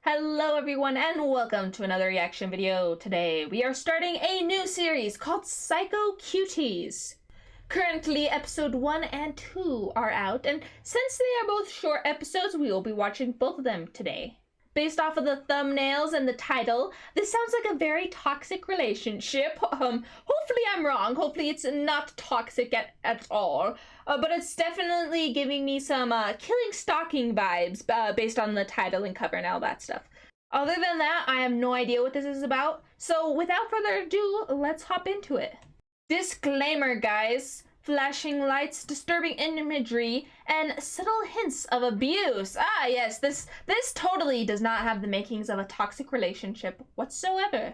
Hello everyone and welcome to another reaction video. Today we are starting a new series called Psycho Cuties. Currently episode 1 and 2 are out, and since they are both short episodes, we will be watching both of them today. Based off of the thumbnails and the title, this sounds like a very toxic relationship. Hopefully I'm wrong. Hopefully it's not toxic at all. But it's definitely giving me some killing stalking vibes based on the title and cover and all that stuff. Other than that, I have no idea what this is about. So without further ado, let's hop into it. Disclaimer, guys. Flashing lights, disturbing imagery, and subtle hints of abuse. Ah, yes, this totally does not have the makings of a toxic relationship whatsoever.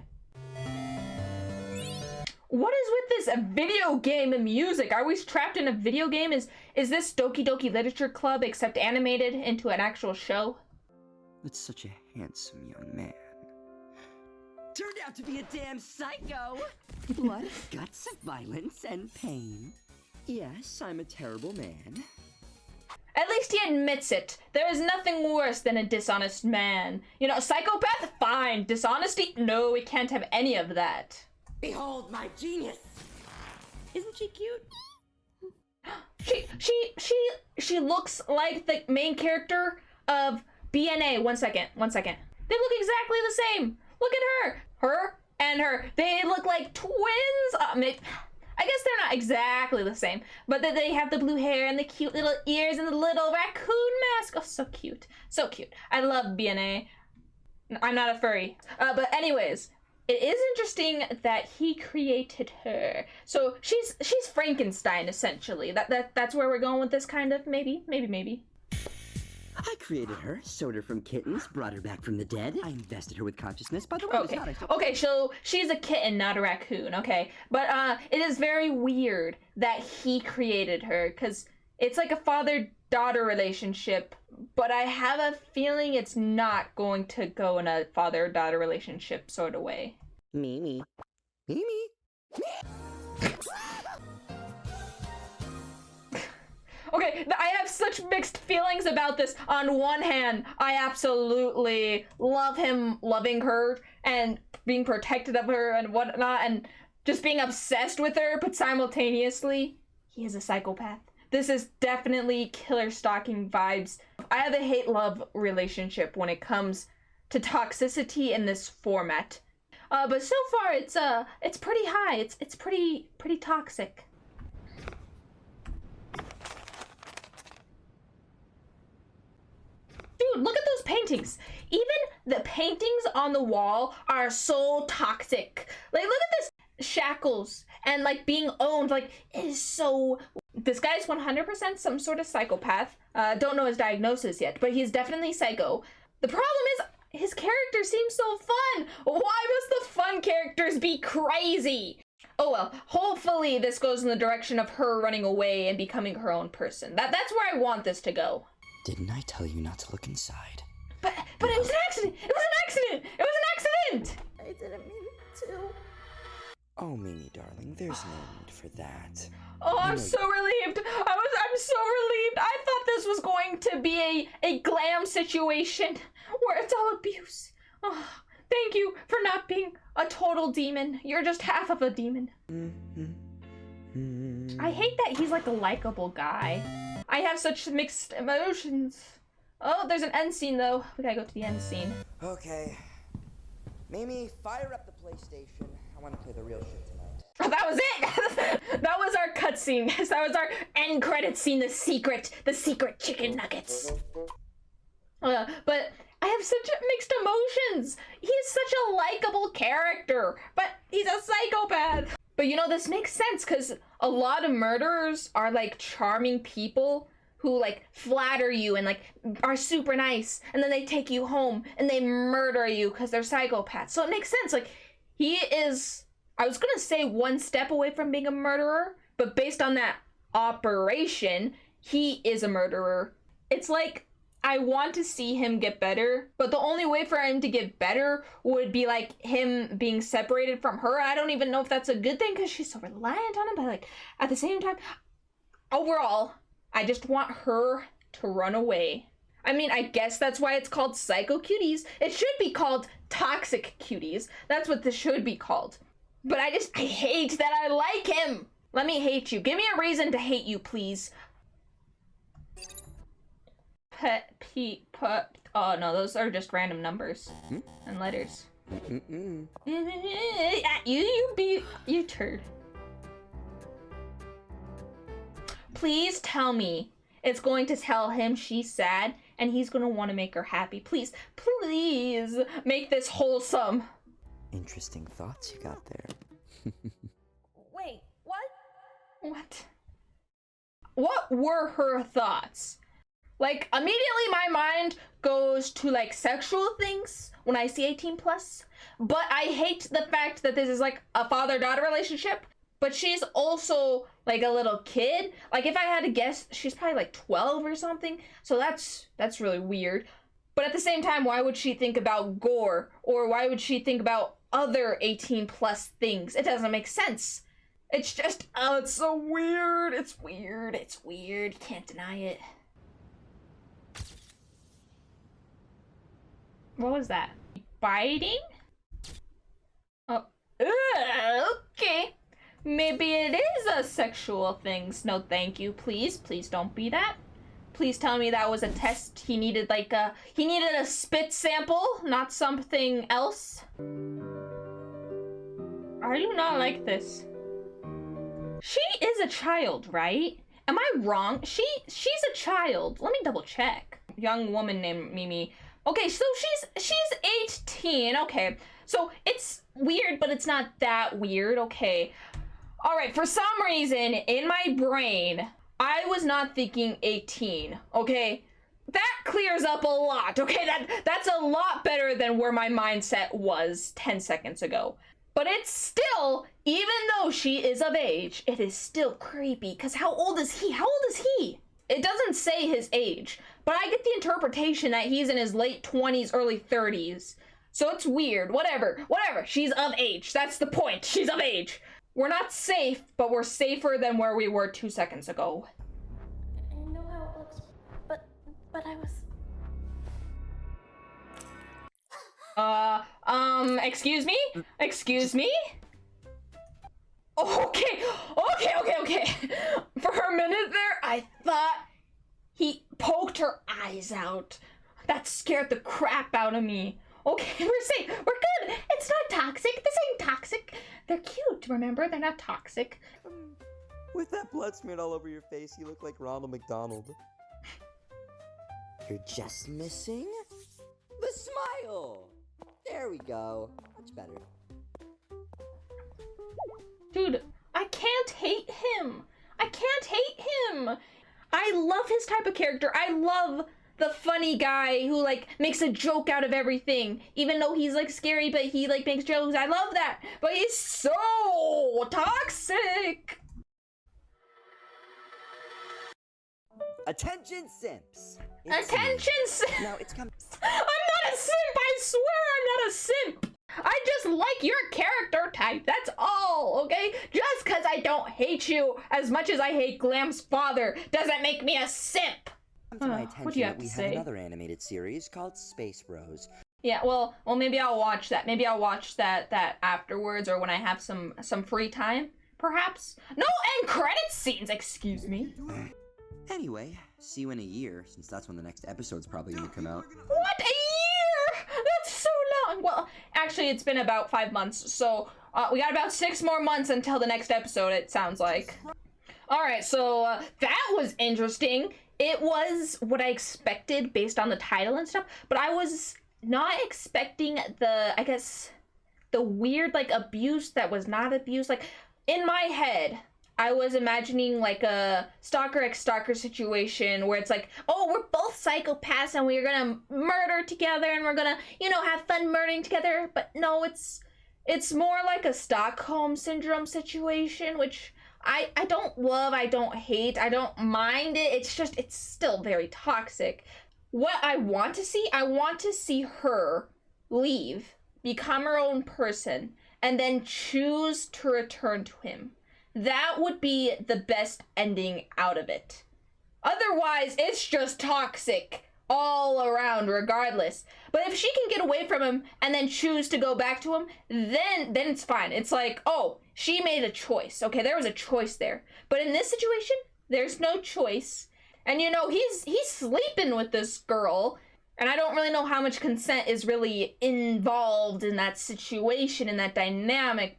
What is with this video game music? Are we trapped in a video game? Is this Doki Doki Literature Club except animated into an actual show? That's such a handsome young man. Turned out to be a damn psycho! Blood, guts, violence, and pain. Yes, I'm a terrible man. At least he admits it. There is nothing worse than a dishonest man. You know, psychopath? Fine. Dishonesty? No, we can't have any of that. Behold my genius! Isn't she cute? She looks like the main character of BNA. One second. They look exactly the same. Look at her and her. They look like twins. I guess they're not exactly the same, but they have the blue hair and the cute little ears and the little raccoon mask. Oh, so cute. So cute. I love BNA. I'm not a furry. But anyways, it is interesting that he created her. So she's Frankenstein, essentially. That's where we're going with this, kind of. Maybe. I created her, sewed her from kittens, brought her back from the dead. I invested her with consciousness. By the way, okay, so she's a kitten, not a raccoon, okay? But it is very weird that he created her, because it's like a father-daughter relationship, but I have a feeling it's not going to go in a father-daughter relationship sort of way. Mimi. Okay, I have such mixed feelings about this. On one hand, I absolutely love him loving her and being protective of her and whatnot and just being obsessed with her, but simultaneously, he is a psychopath. This is definitely killer stalking vibes. I have a hate-love relationship when it comes to toxicity in this format. But so far, it's pretty high. It's pretty toxic. Dude, look at those paintings. Even the paintings on the wall are so toxic. Like, look at this shackles and like being owned. Like, it is so. This guy's 100% some sort of psychopath. Don't know his diagnosis yet, but he's definitely psycho. The problem is his character seems so fun. Why must the fun characters be crazy? Oh well, hopefully this goes in the direction of her running away and becoming her own person. That's where I want this to go. Didn't I tell you not to look inside? But it was an accident! It was an accident! I didn't mean to. Oh, Mimi, darling, there's no need for that. Oh, I'm so relieved. I'm so relieved. I thought this was going to be a glam situation where it's all abuse. Oh, thank you for not being a total demon. You're just half of a demon. I hate that he's like a likable guy. I have such mixed emotions. Oh, there's an end scene though. We gotta go to the end scene. Okay. Mimi, fire up the PlayStation. I want to play the real shit tonight. Oh, that was it! That was our cutscene. That was our end credit scene, the secret chicken nuggets. But I have such mixed emotions. He's such a likable character, but he's a psychopath. But you know, this makes sense because a lot of murderers are like charming people who like flatter you and like are super nice, and then they take you home and they murder you because they're psychopaths. So it makes sense. Like, he is, I was gonna say one step away from being a murderer, but based on that operation, he is a murderer. It's like, I want to see him get better, but the only way for him to get better would be like him being separated from her. I don't even know if that's a good thing because she's so reliant on him, but like at the same time, overall, I just want her to run away. I mean, I guess that's why it's called Psycho Cuties. It should be called Toxic Cuties. That's what this should be called. But I hate that I like him. Let me hate you. Give me a reason to hate you, please. Oh no, those are just random numbers and letters. You turd. Please tell me it's going to tell him she's sad and he's gonna want to make her happy. Please, please make this wholesome. Interesting thoughts you got there. Wait, what? What? What were her thoughts? Like, immediately my mind goes to, like, sexual things when I see 18 plus. But I hate the fact that this is, like, a father-daughter relationship. But she's also, like, a little kid. Like, if I had to guess, she's probably, like, 12 or something. So that's really weird. But at the same time, why would she think about gore? Or why would she think about other 18 plus things? It doesn't make sense. It's just, oh, it's so weird. It's weird. It's weird. You can't deny it. What was that? Biting? Oh, okay. Maybe it is a sexual thing. No, thank you. Please don't be that. Please tell me that was a test. He needed like he needed a spit sample, not something else. I do not like this. She is a child, right? Am I wrong? She's a child. Let me double check. Young woman named Mimi. Okay, so she's 18. Okay, so it's weird, but it's not that weird. Okay, all right. For some reason, in my brain, I was not thinking 18. Okay, that clears up a lot. Okay, that's a lot better than where my mindset was 10 seconds ago. But it's still, even though she is of age, it is still creepy. Cause how old is he? How old is he? It doesn't say his age, but I get the interpretation that he's in his late 20s, early 30s. So it's weird. Whatever. She's of age. That's the point. She's of age. We're not safe, but we're safer than where we were 2 seconds ago. I know how it looks, but I was... Excuse me? Excuse me? Okay. For a minute there, I thought he poked her eyes out. That scared the crap out of me. Okay, we're safe. We're good. It's not toxic. This ain't toxic. They're cute, remember? They're not toxic. With that blood smeared all over your face, you look like Ronald McDonald. You're just missing the smile. There we go. Much better. Dude, I can't hate him. I love his type of character. I love the funny guy who, like, makes a joke out of everything. Even though he's, like, scary, but he, like, makes jokes. I love that. But he's so toxic. Attention, simps. Attention, simp. Now it's come. I'm not a simp. I swear I'm not a simp. I just like your character type. That's all, okay? Just because I don't hate you as much as I hate Glam's father doesn't make me a simp. Come to my attention what do you have that we to have say? another animated series called Space Bros. Yeah, well, maybe I'll watch that. Maybe I'll watch that afterwards or when I have some free time, perhaps. No end credit scenes, excuse me. Anyway, see you in a year, since that's when the next episode's probably gonna come out. What, a year? That's so long. Well, actually, it's been about 5 months, so we got about 6 more months until the next episode, it sounds like. All right, so that was interesting. It was what I expected based on the title and stuff, but I was not expecting the, I guess, the weird, like, abuse that was not abuse. Like, in my head, I was imagining, like, a stalker ex-stalker situation where it's like, oh, we're both psychopaths and we're gonna murder together and we're gonna, you know, have fun murdering together. But no, it's more like a Stockholm Syndrome situation, which I don't love, I don't hate, I don't mind it. It's just, it's still very toxic. What I want to see her leave, become her own person, and then choose to return to him. That would be the best ending out of it. Otherwise, it's just toxic all around regardless. But if she can get away from him and then choose to go back to him, then it's fine. It's like, oh, she made a choice. Okay, there was a choice there. But in this situation, there's no choice. And you know, he's sleeping with this girl. And I don't really know how much consent is really involved in that situation, in that dynamic.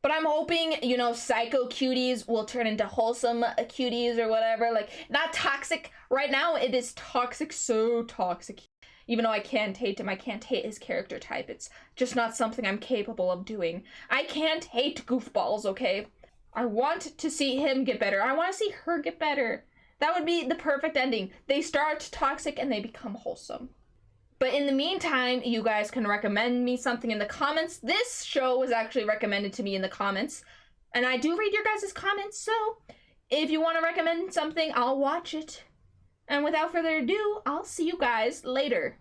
But I'm hoping, you know, Psycho Cuties will turn into wholesome cuties or whatever. Like, not toxic. Right now, it is toxic, so toxic. Even though I can't hate him, I can't hate his character type. It's just not something I'm capable of doing. I can't hate goofballs, okay? I want to see him get better. I want to see her get better. That would be the perfect ending. They start toxic and they become wholesome. But in the meantime, you guys can recommend me something in the comments. This show was actually recommended to me in the comments. And I do read your guys' comments, so if you want to recommend something, I'll watch it. And without further ado, I'll see you guys later.